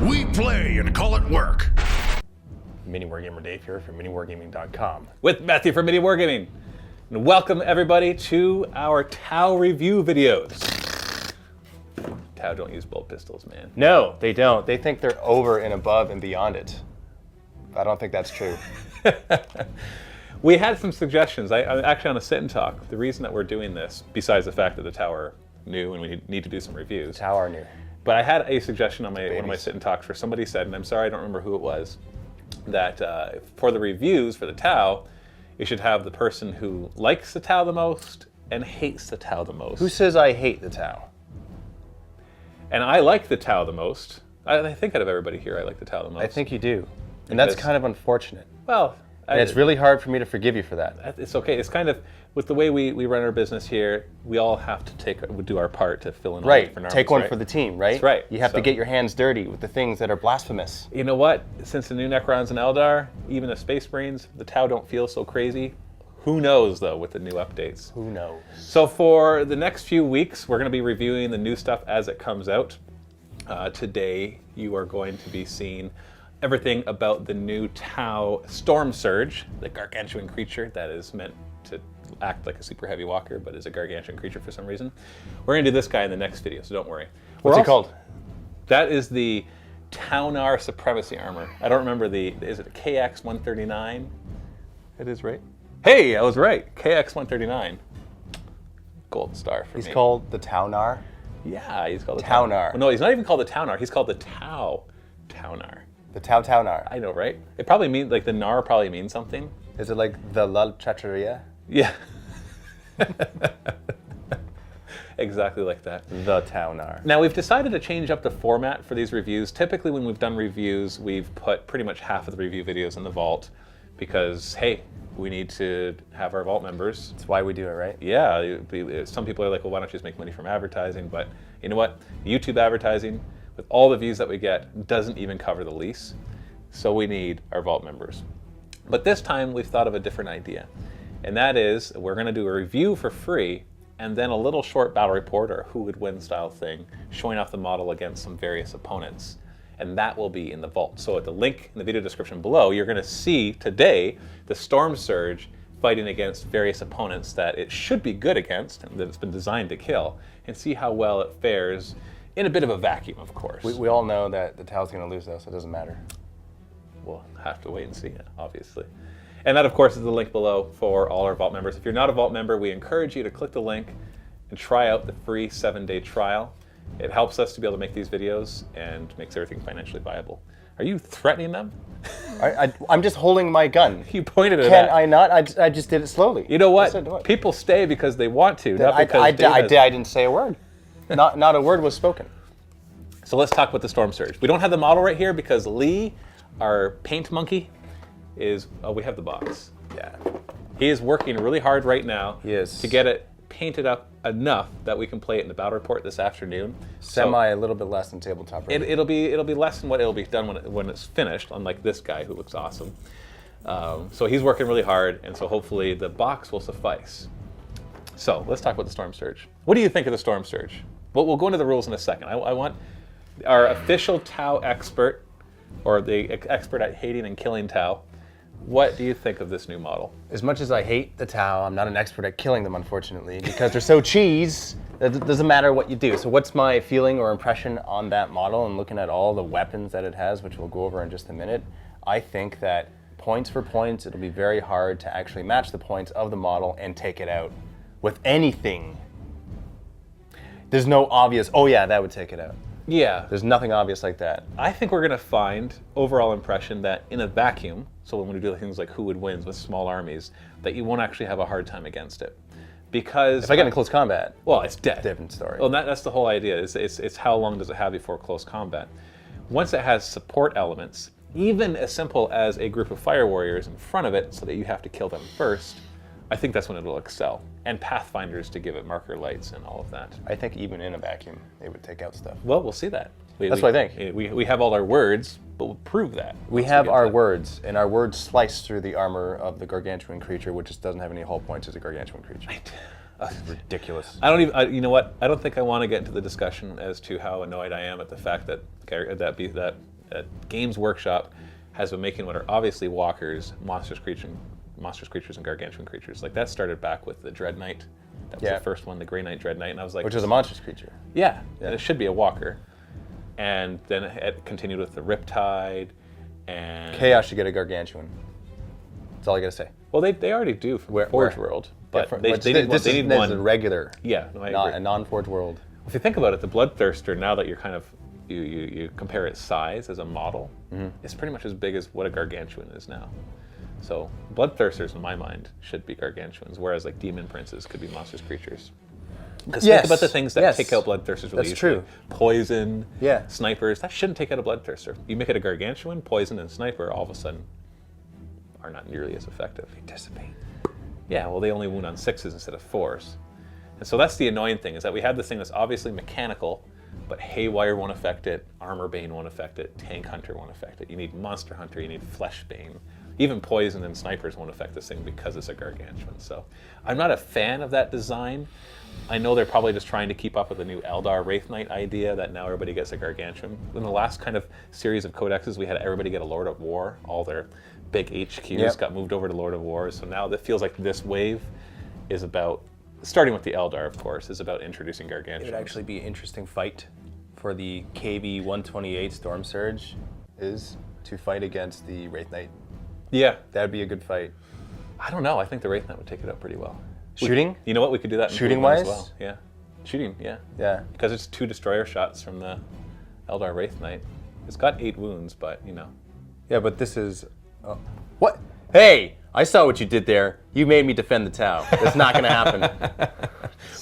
We play and call it work. MiniWarGamer Dave here from MiniWarGaming.com. With Matthew from MiniWarGaming. And welcome everybody to our Tau review videos. Tau don't use bolt pistols, man. No, they don't. They think they're over and above and beyond it. I don't think that's true. We had some suggestions. I'm actually on a sit and talk. The reason that we're doing this, besides the fact that the Tau are new and we need to do some reviews. Tau are new. But I had a suggestion on one of my sit and talks where somebody said, and I'm sorry I don't remember who it was, that for the reviews for the Tau, you should have the person who likes the Tau the most and hates the Tau the most. Who says I hate the Tau? And I like the Tau the most. I think out of everybody here, I like the Tau the most. I think you do. And that's kind of unfortunate. Well, and it's really hard for me to forgive you for that. It's okay. It's kind of, with the way we run our business here, we all have to do our part to fill in all the different armies, take one right? for the team, right? That's right. You have to get your hands dirty with the things that are blasphemous. You know what? Since the new Necrons and Eldar, even the Space Marines, the Tau don't feel so crazy. Who knows, though, with the new updates? Who knows? So for the next few weeks, we're going to be reviewing the new stuff as it comes out. Today, you are going to be seeing everything about the new Tau Stormsurge, the gargantuan creature that is meant to act like a super heavy walker, but is a gargantuan creature for some reason. We're going to do this guy in the next video, so don't worry. What's he called? That is the Taunar Supremacy Armor. I don't remember is it a KX-139? It is, right? Hey, I was right. KX-139. Gold star for me. He's called the Taunar? Yeah, he's called the Taunar. Well, no, he's not even called the Taunar. He's called the Taunar. The Taunar. I know, right? It probably means, like, the Nar probably means something. Is it like the La Chacheria? Yeah. Exactly like that. The Taunar. Now, we've decided to change up the format for these reviews. Typically, when we've done reviews, we've put pretty much half of the review videos in the vault because, hey, we need to have our vault members. That's why we do it, right? Yeah. Some people are like, well, why don't you just make money from advertising? But you know what? YouTube advertising, with all the views that we get, doesn't even cover the lease. So we need our vault members. But this time, we've thought of a different idea. And that is, we're going to do a review for free, and then a little short battle report, or who would win style thing, showing off the model against some various opponents. And that will be in the vault. So at the link in the video description below, you're going to see today the Stormsurge fighting against various opponents that it should be good against, and that it's been designed to kill, and see how well it fares in a bit of a vacuum, of course. We all know that the Tau's going to lose, though, so it doesn't matter. We'll have to wait and see, obviously. And that, of course, is the link below for all our Vault members. If you're not a Vault member, we encourage you to click the link and try out the free 7-day trial. It helps us to be able to make these videos and makes everything financially viable. Are you threatening them? I'm just holding my gun. You pointed at Can that. I not? I just did it slowly. You know what? People stay because they want to, not because I didn't say a word. Not a word was spoken. So let's talk about the Stormsurge. We don't have the model right here because Lee, our paint monkey, is... Oh, we have the box. Yeah. He is working really hard right now Yes. to get it painted up enough that we can play it in the battle report this afternoon. A little bit less than tabletop. Right? It'll be less than what it'll be done when it's finished, unlike this guy who looks awesome. So he's working really hard, and so hopefully the box will suffice. So let's talk about the Stormsurge. What do you think of the Stormsurge? Well, we'll go into the rules in a second. I want our official Tau expert, or the expert at hating and killing Tau. What do you think of this new model? As much as I hate the Tau, I'm not an expert at killing them, unfortunately, because they're so cheese that it doesn't matter what you do. So what's my feeling or impression on that model, and looking at all the weapons that it has, which we'll go over in just a minute? I think that points for points, it'll be very hard to actually match the points of the model and take it out with anything. There's no obvious, oh yeah, that would take it out. Yeah. There's nothing obvious like that. I think we're going to find, overall impression, that in a vacuum, so when we do things like who would wins with small armies, that you won't actually have a hard time against it. Because... If I get in close combat, well, it's dead. Different story. Well, that's the whole idea, it's how long does it have before close combat. Once it has support elements, even as simple as a group of fire warriors in front of it so that you have to kill them first, I think that's when it will excel. And Pathfinders to give it marker lights and all of that. I think even in a vacuum, they would take out stuff. Well, we'll see that. That's what I think. We have all our words, but we'll prove that. We have our words, and our words slice through the armor of the gargantuan creature, which just doesn't have any hull points as a gargantuan creature. Ridiculous. I don't even. You know what? I don't think I want to get into the discussion as to how annoyed I am at the fact that Games Workshop has been making what are obviously walkers, monstrous creatures, and gargantuan creatures. Like that started back with the Dread Knight. That was the first one, the Grey Knight Dread Knight, and I was like, which is a monstrous creature. Yeah, and it should be a walker. And then it continued with the Riptide, and Chaos should get a gargantuan. That's all I gotta say. Well, they already do from Forge World, but they need one. A regular, yeah, no, a non-Forge World. If you think about it, the Bloodthirster, now that you're kind of you compare its size as a model, it's pretty much as big as what a gargantuan is now. So Bloodthirsters, in my mind, should be gargantuans, whereas like Demon Princes could be monstrous creatures. Because think about the things that take out Bloodthirsters really easily. That's true. Poison, snipers, that shouldn't take out a Bloodthirster. You make it a gargantuan, poison, and sniper, all of a sudden are not nearly as effective. They dissipate. Yeah, well, they only wound on 6s instead of 4s. And so that's the annoying thing, is that we have this thing that's obviously mechanical, but Haywire won't affect it, Armor Bane won't affect it, Tank Hunter won't affect it. You need Monster Hunter, you need Flesh Bane. Even Poison and Snipers won't affect this thing because it's a gargantuan. So I'm not a fan of that design. I know they're probably just trying to keep up with the new Eldar Wraith Knight idea that now everybody gets a gargantuan. In the last kind of series of codexes, we had everybody get a Lord of War. All their big HQs got moved over to Lord of War. So now it feels like this wave is about, starting with the Eldar, of course, is about introducing gargantuans. It would actually be an interesting fight for the KV-128 Stormsurge is to fight against the Wraith Knight. Yeah. That'd be a good fight. I don't know. I think the Wraith Knight would take it up pretty well. Shooting? You know what? We could do that in Shooting-wise? as well. Yeah. Shooting, yeah. Yeah. Because it's 2 destroyer shots from the Eldar Wraith Knight. It's got 8 wounds, but, you know. Yeah, but this is... what? Hey! I saw what you did there. You made me defend the Tau. That's not going to happen.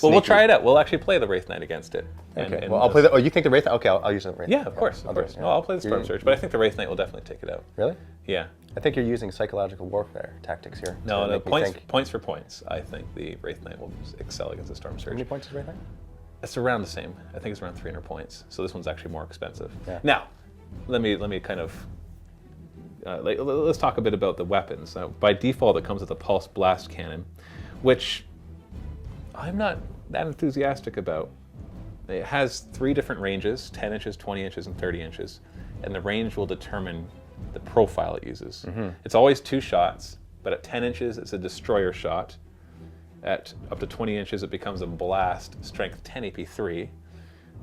Well, we'll try it out. We'll actually play the Wraith Knight against it. Okay. Well, I'll play the... Oh, you think the Wraith... Okay, I'll use the Wraith. Yeah, of course. Of course. No, I'll play the Stormsurge, but I think the Wraith Knight will definitely take it out. Really? Yeah. I think you're using psychological warfare tactics here. No, points for points. I think the Wraith Knight will excel against the Stormsurge. How many points is Wraith Knight? It's around the same. I think it's around 300 points. So this one's actually more expensive. Yeah. Now, let me kind of let's talk a bit about the weapons. By default, it comes with a pulse blast cannon, which I'm not that enthusiastic about. It has 3 different ranges: 10 inches, 20 inches, and 30 inches, and the range will determine the profile it uses. It's always 2 shots, but at 10 inches, it's a destroyer shot. At up to 20 inches, it becomes a blast, strength 10, AP 3.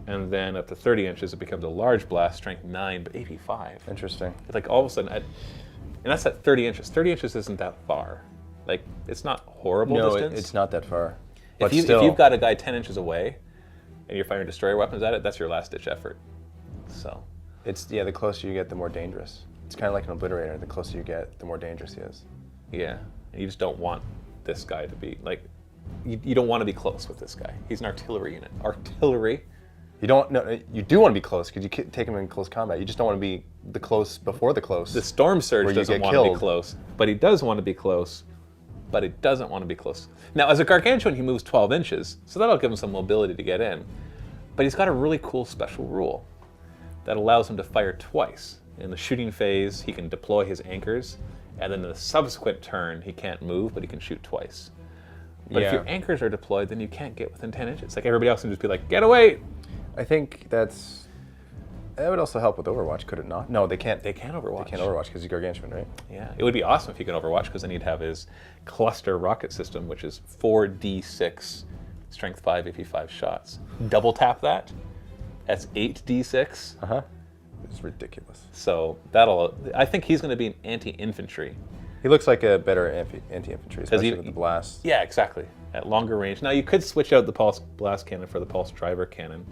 And then up to 30 inches, it becomes a large blast, strength 9, but AP 5. Interesting. It's like all of a sudden, and that's at 30 inches. 30 inches isn't that far. Like, it's not horrible distance. No, it's not that far. But if you've got a guy 10 inches away, and you're firing destroyer weapons at it, that's your last-ditch effort. So. The closer you get, the more dangerous. It's kind of like an obliterator. The closer you get, the more dangerous he is. Yeah, and you just don't want this guy to be, like, you don't want to be close with this guy. He's an artillery unit. Artillery. You don't. No, you do want to be close because you can take him in close combat. You just don't want to be the close before the close. The Stormsurge doesn't want to be close, but he does want to be close, but he doesn't want to be close. Now, as a Gargantuan, he moves 12 inches, so that'll give him some mobility to get in. But he's got a really cool special rule that allows him to fire twice. In the shooting phase, he can deploy his anchors, and then in the subsequent turn, he can't move, but he can shoot twice. But if your anchors are deployed, then you can't get within 10 inches. Like, everybody else can just be like, get away! I think that would also help with Overwatch, could it not? No, they can't. They can't Overwatch. They can't Overwatch because he's Gargantuan, right? Yeah, it would be awesome if he could Overwatch, because then he'd have his cluster rocket system, which is 4d6, strength 5, AP 5 shots. Double tap that, that's 8d6. It's ridiculous. So I think he's going to be an anti-infantry. He looks like a better anti-infantry, especially with the blast. Yeah, exactly. At longer range. Now, you could switch out the pulse blast cannon for the pulse driver cannon,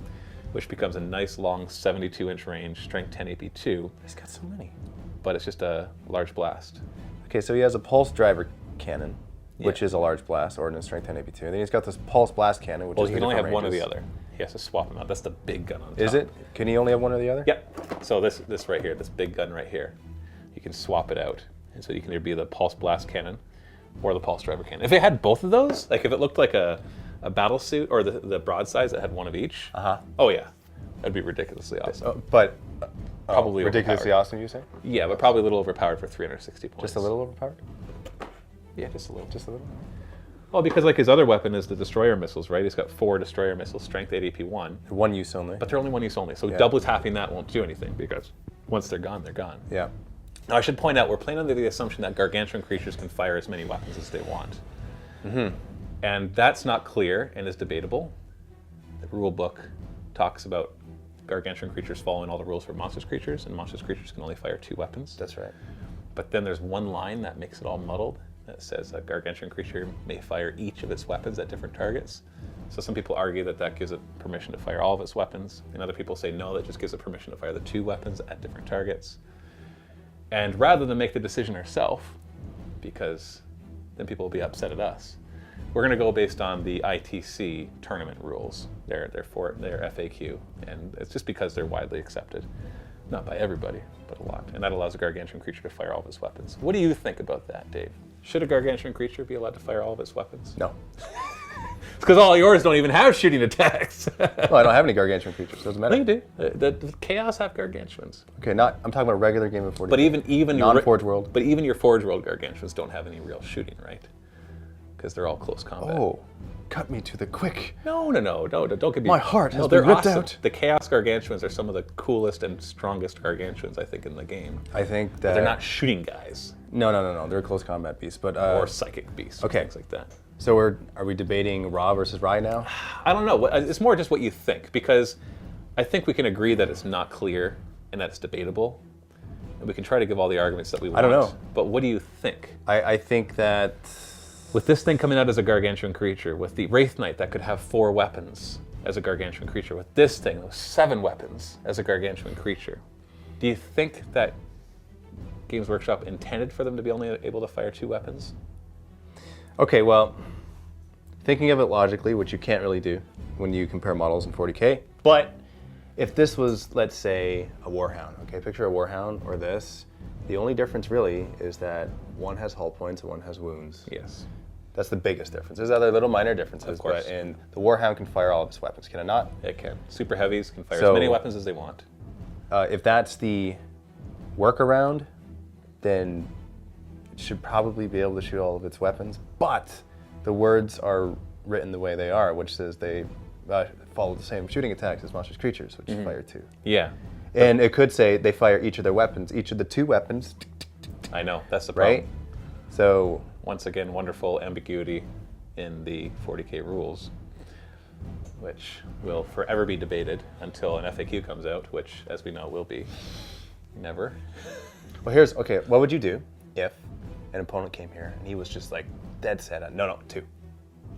which becomes a nice long 72-inch range, strength 10, AP 2. He's got so many. But it's just a large blast. Okay, so he has a pulse driver cannon, which is a large blast, ordnance strength 10, AP 2. And then he's got this pulse blast cannon, which is he can only have one or the other. He has to swap them out. That's the big gun on top. Is it? Can he only have one or the other? Yep. So this right here, this big gun right here, you can swap it out. And so you can either be the pulse blast cannon or the pulse driver cannon. If it had both of those, like if it looked like a battle suit or the broadsides that had one of each, oh yeah, that'd be ridiculously awesome. But probably ridiculously awesome, you say? Yeah, but probably a little overpowered for 360 points. Just a little overpowered? Yeah, just a little. Just a little? Well, because like his other weapon is the destroyer missiles, right? He's got 4 destroyer missiles, strength 8, AP 1. One use only. But they're only one use only, so double tapping that won't do anything because Once they're gone, they're gone. Yeah. Now, I should point out, we're playing under the assumption that gargantuan creatures can fire as many weapons as they want. And that's not clear and is debatable. The rule book talks about gargantuan creatures following all the rules for monstrous creatures, and monstrous creatures can only fire 2 weapons. That's right. But then there's one line that makes it all muddled that says a gargantuan creature may fire each of its weapons at different targets. So some people argue that that gives it permission to fire all of its weapons, and other people say no, that just gives it permission to fire the 2 weapons at different targets. And rather than make the decision ourselves, because then people will be upset at us, we're going to go based on the ITC tournament rules. They're FAQ, and it's just because they're widely accepted. Not by everybody, but a lot. And that allows a gargantuan creature to fire all of its weapons. What do you think about that, Dave? Should a gargantuan creature be allowed to fire all of its weapons? No. It's because all yours don't even have shooting attacks. Well, I don't have any gargantuan creatures. Doesn't matter. No, you do. The Chaos have gargantuans. Okay, I'm talking about a regular game of 40K. But even non-Forge World. But even your Forge World gargantuans don't have any real shooting, right? Because they're all close combat. Oh, cut me to the quick. No, don't get me. My heart has they're been ripped awesome. out. The Chaos gargantuans are some of the coolest and strongest gargantuans I think in the game. I think that But they're not shooting guys No. They're close combat beasts, but or psychic beasts, or okay. things like that. So are we debating Ra versus Rai now? I don't know. It's more just what you think, because I think we can agree that it's not clear and that it's debatable. And we can try to give all the arguments that we want. I don't know. But what do you think? I think that With this thing coming out as a gargantuan creature, with the Wraith Knight that could have 4 weapons as a gargantuan creature, with this thing with 7 weapons as a gargantuan creature, do you think that Games Workshop intended for them to be only able to fire 2 weapons? Okay, well, thinking of it logically, which you can't really do when you compare models in 40K, but if this was, let's say, a Warhound, okay, picture a Warhound or this, the only difference really is that one has hull points and one has wounds. Yes. That's the biggest difference. There's other little minor differences, Of course. but in the Warhound can fire all of its weapons, can it not? It can. Super heavies can fire So- as many weapons as they want. If that's the workaround, then it should probably be able to shoot all of its weapons, but the words are written the way they are, which says they follow the same shooting attacks as monstrous creatures, which fire 2. Yeah. And it could say they fire each of their weapons, each of the 2 weapons, I know. That's the problem. right? So, Once again, wonderful ambiguity in the 40K rules, which will forever be debated until an FAQ comes out, which, as we know, will be never. well, okay, what would you do if an opponent came here and he was just like dead set on, no, 2.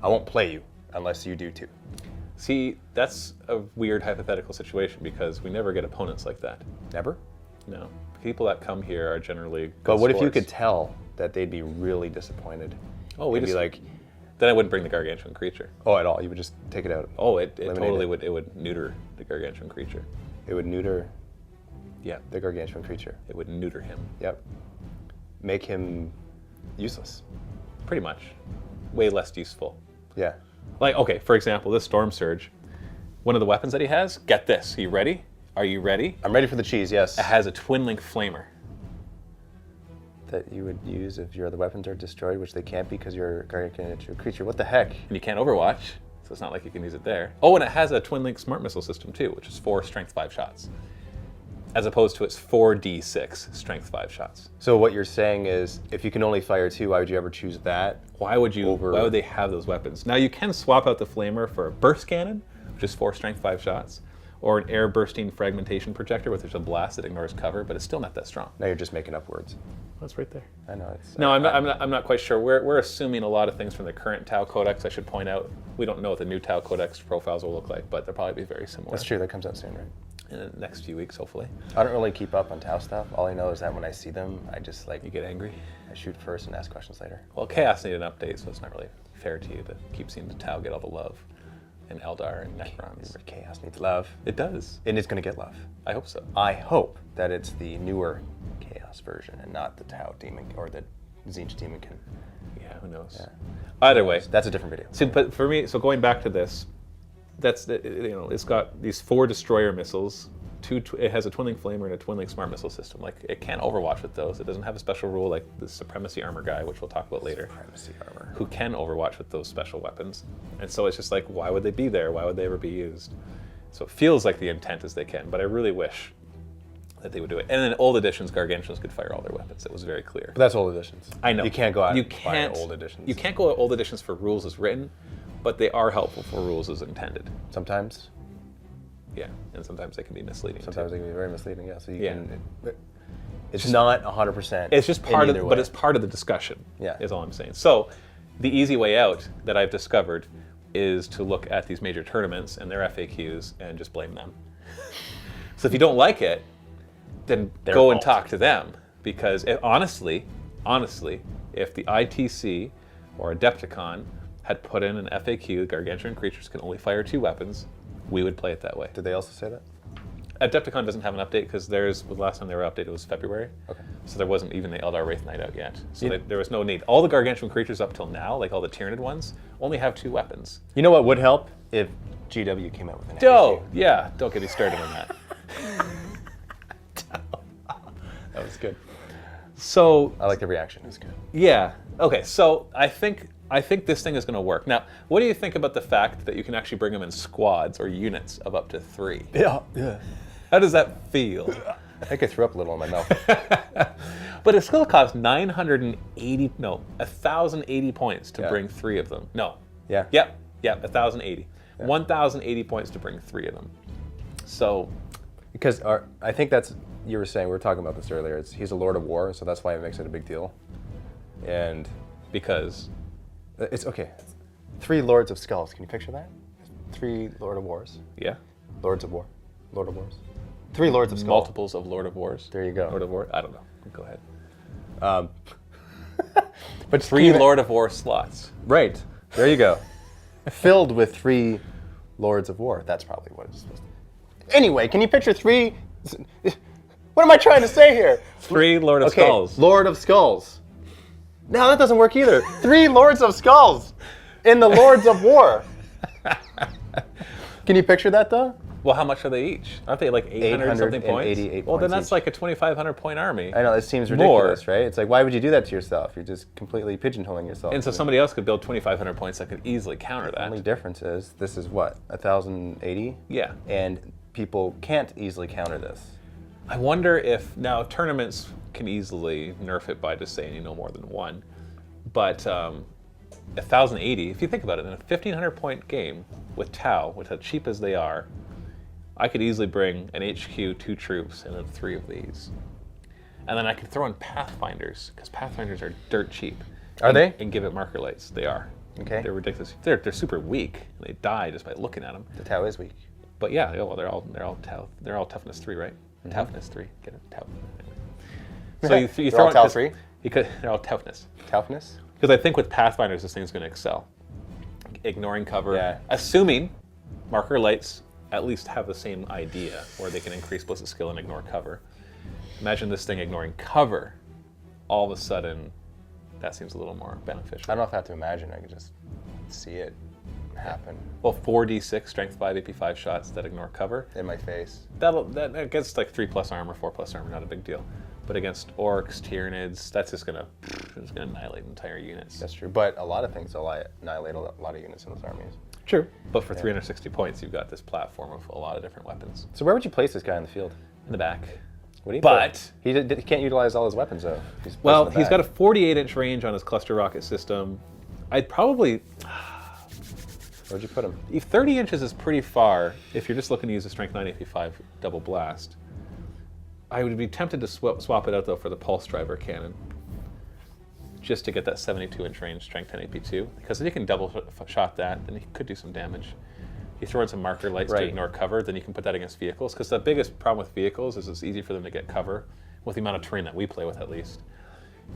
I won't play you unless you do 2. See, that's a weird hypothetical situation because we never get opponents like that. Never? No. People that come here are generally good But what if you sports. could tell that they'd be really disappointed? Oh, we They'd be just like, then I wouldn't bring the gargantuan creature. oh, at all. You would just take it out. Oh, it Eliminate totally it. would. It would neuter the gargantuan creature. It would neuter Yeah, the gargantuan creature. it would neuter him. Yep. Make him useless. Pretty much. Way less useful. Yeah. Like, okay, for example, this Stormsurge, one of the weapons that he has, get this. Are you ready? Are you ready? I'm ready for the cheese, yes. It has a twin link flamer. That you would use if your other weapons are destroyed, which they can't because you're a gargantuan creature. What the heck? And you can't overwatch, so it's not like you can use it there. Oh, and it has a twin link smart missile system too, which is 4 strength 5 shots. As opposed to its 4d6 strength 5 shots. So what you're saying is, if you can only fire 2, why would you ever choose that? Why would they have those weapons? Now you can swap out the flamer for a burst cannon, which is 4 strength 5 shots, or an air bursting fragmentation projector, which is a blast that ignores cover, but it's still not that strong. Now you're just making up words. That's right there. I know it's. No, I'm not quite sure. We're assuming a lot of things from the current Tau Codex. I should point out, we don't know what the new Tau Codex profiles will look like, but they'll probably be very similar. That's true. That comes out soon, right? In the next few weeks, hopefully. I don't really keep up on Tau stuff. All I know is that when I see them, I just like You get angry. I shoot first and ask questions later. Well, Chaos needed an update, so it's not really fair to you to keep seeing the Tau get all the love, and Eldar and Necrons. Chaos needs love. It does. And it's going to get love. I hope so. I hope that it's the newer Chaos version and not the Tau Demon or the Tzeentch Demonkin. Yeah, who knows? Yeah. Either way. That's a different video. See, but for me, so going back to this, it's got these 4 destroyer missiles. It has a twin link flamer and a twin link smart missile system. Like, it can't overwatch with those. It doesn't have a special rule like the supremacy armor guy, which we'll talk about later. Supremacy armor. Who can overwatch with those special weapons. And so it's just like, why would they be there? Why would they ever be used? So it feels like the intent is they can, but I really wish that they would do it. And in old editions, Gargantuans could fire all their weapons. It was very clear. But that's old editions. I know. You can't go out You and can't, buy old editions. You can't go old editions for rules as written, but they are helpful for rules as intended. Sometimes. Yeah, and sometimes they can be misleading. Sometimes too. they can be very misleading, yeah. So you Yeah. can... It's not 100%. It's just part of, way. but it's part of the discussion. Yeah. Is all I'm saying. So, the easy way out that I've discovered is to look at these major tournaments and their FAQs and just blame them. So if you don't like it, then go and talk to them, because honestly, if the ITC or Adepticon had put in an FAQ, gargantuan creatures can only fire 2 weapons, we would play it that way. Did they also say that? Adepticon doesn't have an update because the last time they were updated was February. Okay. So there wasn't even the Eldar Wraith Knight out yet. So there was no need. All the gargantuan creatures up till now, like all the Tyranid ones, only have 2 weapons. You know what would help? If GW came out with an FAQ. Yeah, don't get me started on that. That was good. So I like the reaction. It was good. Yeah. Okay. So I think this thing is going to work. Now, what do you think about the fact that you can actually bring them in squads or units of up to 3? Yeah. How does that feel? I think I threw up a little in my mouth. But it still costs 1,080 points to bring 3 of them. No. Yeah. Yep. 1,080. Yeah. 1,080 points to bring 3 of them. So. Because I think you were saying, we were talking about this earlier, he's a Lord of War, so that's why it makes it a big deal. And because it's okay. 3 Lords of Skulls. Can you picture that? 3 Lord of Wars. Yeah. Lords of War. Lord of Wars. 3 Lords of Skulls. Multiples of Lord of Wars. There you go. Lord of War. I don't know. Go ahead. But 3 Lord of War slots. Right. There you go. Filled with 3 Lords of War. That's probably what it's supposed to be. Anyway, can you picture 3? What am I trying to say here? 3 Lord of Skulls. Lord of Skulls. No, that doesn't work either. 3 Lords of Skulls in the Lords of War. Can you picture that though? Well, how much are they each? Aren't they like 800 something points? Well, then that's each. like a 2,500 point army. I know, it seems ridiculous, right? It's like, why would you do that to yourself? You're just completely pigeonholing yourself. And so somebody else could build 2,500 points that could easily counter that. The only difference is, this is what, 1,080? Yeah. And people can't easily counter this. I wonder if, now tournaments can easily nerf it by just saying no more than 1. But 1,080, if you think about it, in a 1,500 point game with Tau, with how cheap as they are, I could easily bring an HQ, 2 troops, and then 3 of these. And then I could throw in Pathfinders, because Pathfinders are dirt cheap. Are they? And give it marker lights. They are. Okay. They're ridiculous. They're super weak. They die just by looking at them. The Tau is weak. But yeah, well, they're all toughness 3, right? Mm-hmm. Toughness 3. Get it? Tau. Anyway. So you throw all Tau 3? They're all toughness. Toughness? Because I think with Pathfinders, this thing's going to excel. Ignoring cover, yeah. Assuming marker lights at least have the same idea, where they can increase ballistic skill and ignore cover. Imagine this thing ignoring cover. All of a sudden, that seems a little more beneficial. I don't know if I have to imagine. I could just see it happen. Well, 4d6, strength 5, AP 5 shots that ignore cover. In my face. That gets like 3+ armor, 4+ armor, not a big deal. But against orcs, Tyranids, that's just gonna annihilate entire units. That's true. But a lot of things annihilate a lot of units in those armies. True. But for 360 points, you've got this platform of a lot of different weapons. So where would you place this guy in the field? In the back. What do you But he can't utilize all his weapons though. He's got a 48-inch range on his cluster rocket system. I'd probably. Where'd you put him? 30 inches is pretty far if you're just looking to use a strength 9 AP 5 double blast. I would be tempted to swap it out though for the pulse driver cannon, just to get that 72-inch range, strength 10 AP2. Because if you can double shot that, then you could do some damage. You throw in some marker lights to ignore cover, then you can put that against vehicles. Because the biggest problem with vehicles is it's easy for them to get cover, with the amount of terrain that we play with at least.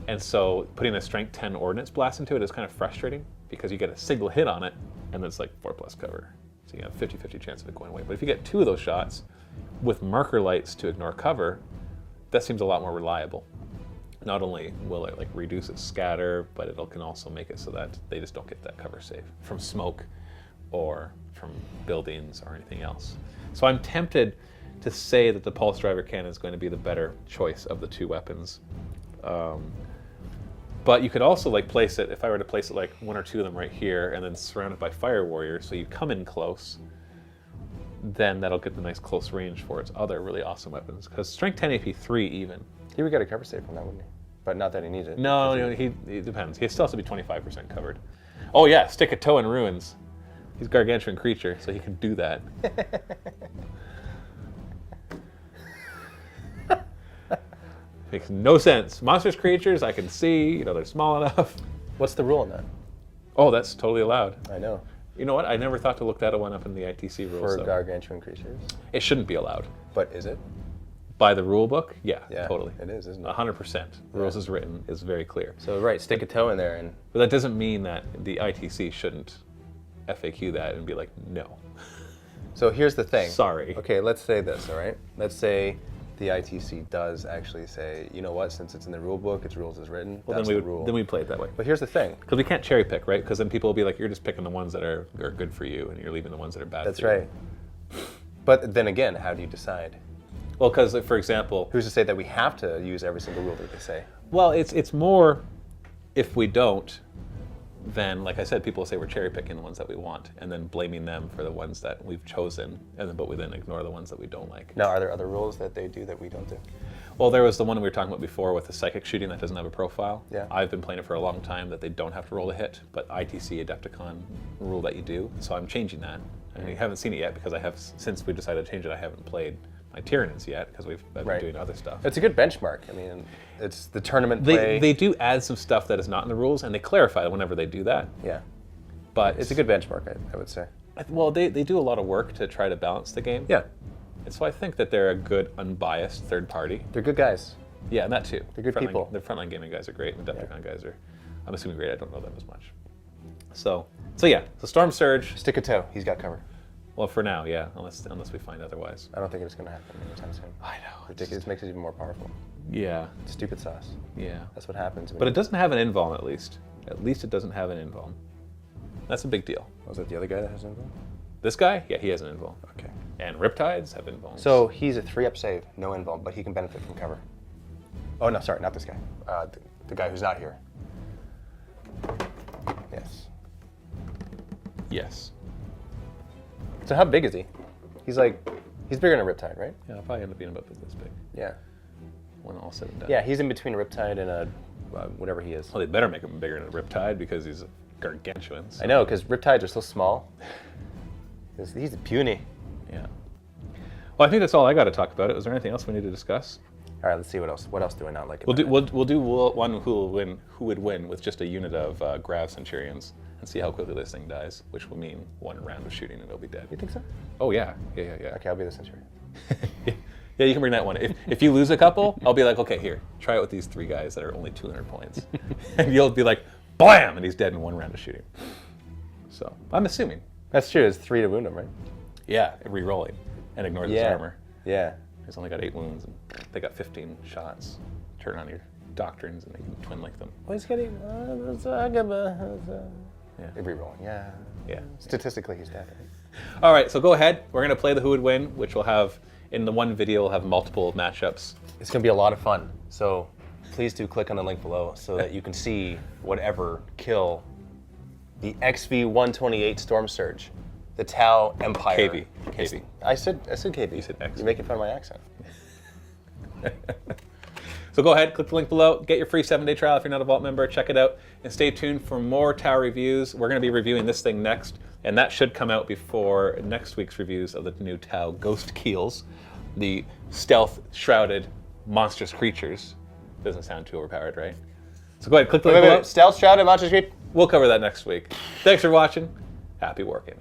And so putting a strength 10 ordnance blast into it is kind of frustrating, because you get a single hit on it, and then it's like 4+ cover. So you have a 50-50 chance of it going away. But if you get 2 of those shots with marker lights to ignore cover, that seems a lot more reliable. Not only will it like reduce its scatter, but it can also make it so that they just don't get that cover save from smoke or from buildings or anything else. So I'm tempted to say that the pulse driver cannon is going to be the better choice of the 2 weapons. But you could also like place it, if I were to place it like 1 or 2 of them right here and then surrounded by fire warriors, so you come in close, then that'll get the nice close range for its other really awesome weapons. Because strength 10 AP 3 even. He would get a cover save from that, wouldn't he? But not that he needs it. No, he depends. He still has to be 25% covered. Oh yeah, stick a toe in ruins. He's a gargantuan creature, so he can do that. Makes no sense. Monstrous creatures, I can see, they're small enough. What's the rule on that? Oh, that's totally allowed. I know. You know what? I never thought to look that one up in the ITC rules. For gargantuan creatures. It shouldn't be allowed. But is it? By the rule book? Yeah, Yeah, totally. it is, isn't it? 100%. Rules as written is very clear. So right, stick a toe in there and... But that doesn't mean that the ITC shouldn't FAQ that and be like, no. So here's the thing. Sorry. Okay, let's say this, all right? Let's say the ITC does actually say, you know what, since it's in the rule book, it's rules as written, Well, that's then the rule. we play it that way. But here's the thing. Because we can't cherry pick, right? Because then people will be like, you're just picking the ones that are good for you, and you're leaving the ones that are bad That's for you. right. But then again, how do you decide? Well, because, for example... Who's to say that we have to use every single rule that they say? Well, it's more, if we don't, then, like I said, people will say we're cherry picking the ones that we want, and then blaming them for the ones that we've chosen, but we then ignore the ones that we don't like. Now, are there other rules that they do that we don't do? Well, there was the one we were talking about before with the psychic shooting that doesn't have a profile. Yeah. I've been playing it for a long time that they don't have to roll a hit, but ITC Adepticon rule that you do. So I'm changing that. And you haven't seen it yet because since we decided to change it, I haven't played my Tyranids yet because I've been doing other stuff. It's a good benchmark. I mean, it's the tournament play. They do add some stuff that is not in the rules, and they clarify whenever they do that. Yeah. But It's a good benchmark, I would say. Well, they do a lot of work to try to balance the game. Yeah. And so I think that they're a good, unbiased third party. They're good guys. Yeah, and that too. They're good people. The frontline gaming guys are great, and the Adepticon guys are, I'm assuming, great. I don't know them as much. So yeah, so Stormsurge. Stick a toe. He's got cover. Well, for now, yeah, unless we find otherwise. I don't think it's going to happen anytime soon. I know. Ridiculous. It makes it even more powerful. Yeah, Stupid sauce. yeah. That's what happens. But it doesn't have an invuln, at least. At least it doesn't have an invuln. That's a big deal. Was that the other guy that has invuln? This guy, yeah, he has an invuln. Okay. And Riptides have invulns. So he's a 3-up save, no invuln, but he can benefit from cover. Oh no, sorry, not this guy. The guy who's not here. Yes. Yes. So how big is he? He's bigger than a Riptide, right? Yeah, I'll probably end up being about this big Yeah. when all said and done. Yeah, he's in between a Riptide and a whatever he is. Well, they better make him bigger than a Riptide because he's gargantuan. So. I know, because Riptides are so small. He's puny. Yeah. Well, I think that's all I got to talk about. Was there anything else we need to discuss? All right, let's see what else. What else do I not like? We'll about do one who would win with just a unit of Grav Centurions and see how quickly this thing dies, which will mean one round of shooting and it'll be dead. You think so? Oh yeah. Okay, I'll be the Centurion. Yeah, you can bring that one. If you lose a couple, I'll be like, okay, here, try it with these 3 guys that are only 200 points, and you'll be like, blam, and he's dead in one round of shooting. So I'm assuming. That's true. It's 3 to wound him, right? Yeah, re-rolling and ignores his armor. Yeah. He's only got 8 wounds, and they got 15 shots. Turn on your doctrines, and they can twin link them. Well, he's getting. Rerolling. Yeah. Yeah. Statistically, he's dead. Right? All right, so go ahead. We're gonna play the Who Would Win, which will have in the one video will have multiple matchups. It's gonna be a lot of fun. So please do click on the link below so that you can see whatever kill the XV-128 Stormsurge, the Tau Empire. KV. I said KB. You said X. You're making fun of my accent. So go ahead, click the link below, get your free 7-day trial if you're not a Vault member, check it out, and stay tuned for more Tau reviews. We're going to be reviewing this thing next, and that should come out before next week's reviews of the new Tau Ghost Keels, the stealth-shrouded monstrous creatures. Doesn't sound too overpowered, right? So go ahead, click the link below. Stealth Shrouded Monstrous Creep. We'll cover that next week. Thanks for watching. Happy wargaming.